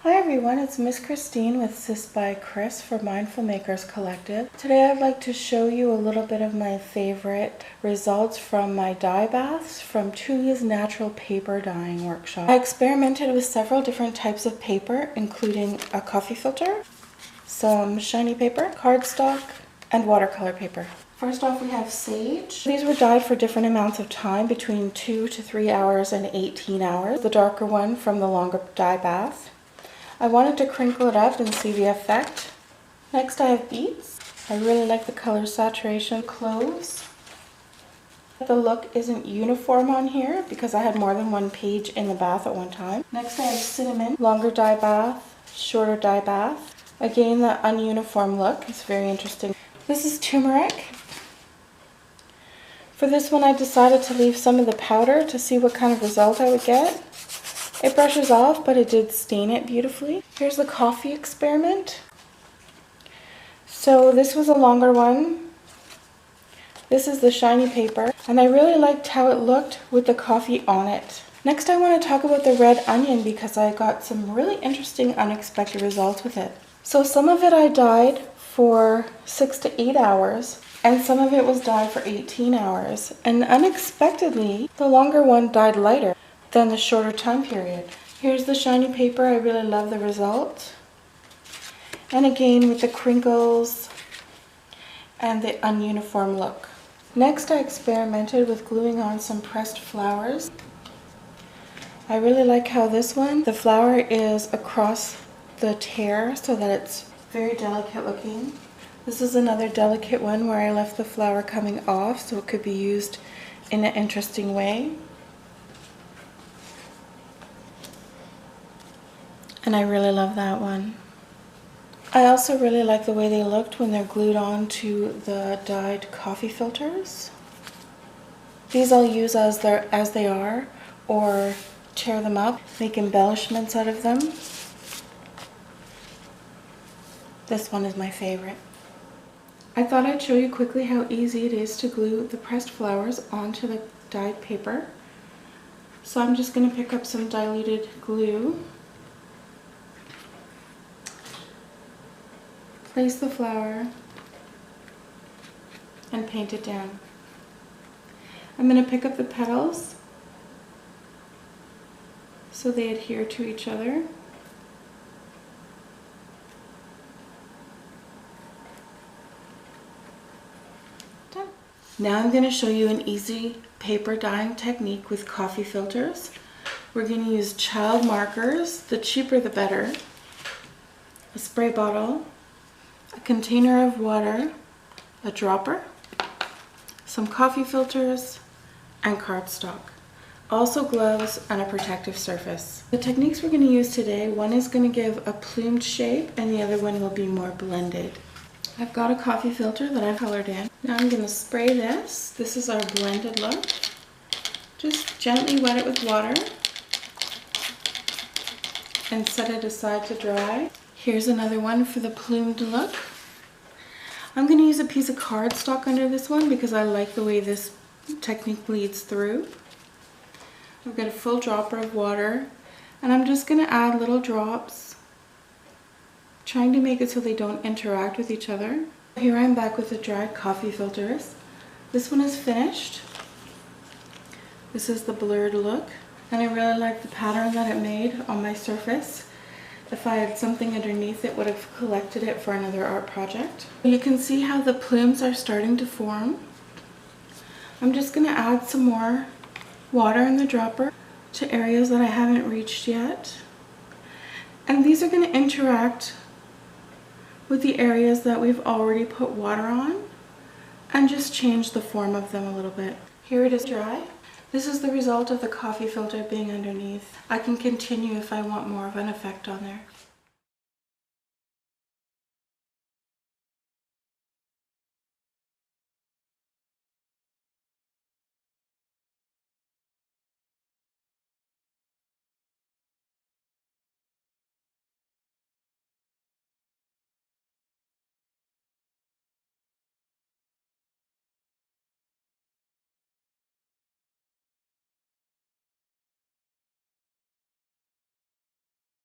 Hi everyone, it's Miss Christine with Sis by Chris for Mindful Makers Collective. Today I'd like to show you a little bit of my favorite results from my dye baths from Tuya's Natural Paper Dyeing Workshop. I experimented with several different types of paper, including a coffee filter, some shiny paper, cardstock, and watercolor paper. First off, we have sage. These were dyed for different amounts of time, between 2 to 3 hours and 18 hours. The darker one from the longer dye bath. I wanted to crinkle it up and see the effect. Next I have beets. I really like the color saturation. Cloves. The look isn't uniform on here because I had more than one page in the bath at one time. Next I have cinnamon. Longer dye bath, shorter dye bath. Again, the ununiform look is very interesting. This is turmeric. For this one I decided to leave some of the powder to see what kind of result I would get. It brushes off, but it did stain it beautifully. Here's the coffee experiment. So this was a longer one. This is the shiny paper, and I really liked how it looked with the coffee on it. Next I want to talk about the red onion because I got some really interesting unexpected results with it. So some of it I dyed for 6 to 8 hours, and some of it was dyed for 18 hours. And unexpectedly, the longer one dyed lighter than the shorter time period. Here's the shiny paper. I really love the result. And again with the crinkles and the ununiform look. Next I experimented with gluing on some pressed flowers. I really like how this one, the flower is across the tear so that it's very delicate looking. This is another delicate one where I left the flower coming off so it could be used in an interesting way. And I really love that one. I also really like the way they looked when they're glued on to the dyed coffee filters. These I'll use as they are, or tear them up, make embellishments out of them. This one is my favorite. I thought I'd show you quickly how easy it is to glue the pressed flowers onto the dyed paper. So I'm just going to pick up some diluted glue. Place the flower and paint it down. I'm going to pick up the petals so they adhere to each other. Done. Now I'm going to show you an easy paper dyeing technique with coffee filters. We're going to use child markers, the cheaper the better, a spray bottle, a container of water, a dropper, some coffee filters, and cardstock. Also gloves and a protective surface. The techniques we're going to use today, one is going to give a plumed shape and the other one will be more blended. I've got a coffee filter that I've colored in. Now I'm going to spray this. This is our blended look. Just gently wet it with water and set it aside to dry. Here's another one for the plumed look. I'm going to use a piece of cardstock under this one because I like the way this technique bleeds through. I've got a full dropper of water and I'm just going to add little drops, trying to make it so they don't interact with each other. Here I'm back with the dried coffee filters. This one is finished. This is the blurred look and I really like the pattern that it made on my surface. If I had something underneath it, would have collected it for another art project. You can see how the plumes are starting to form. I'm just going to add some more water in the dropper to areas that I haven't reached yet. And these are going to interact with the areas that we've already put water on and just change the form of them a little bit. Here it is dry. This is the result of the coffee filter being underneath. I can continue if I want more of an effect on there.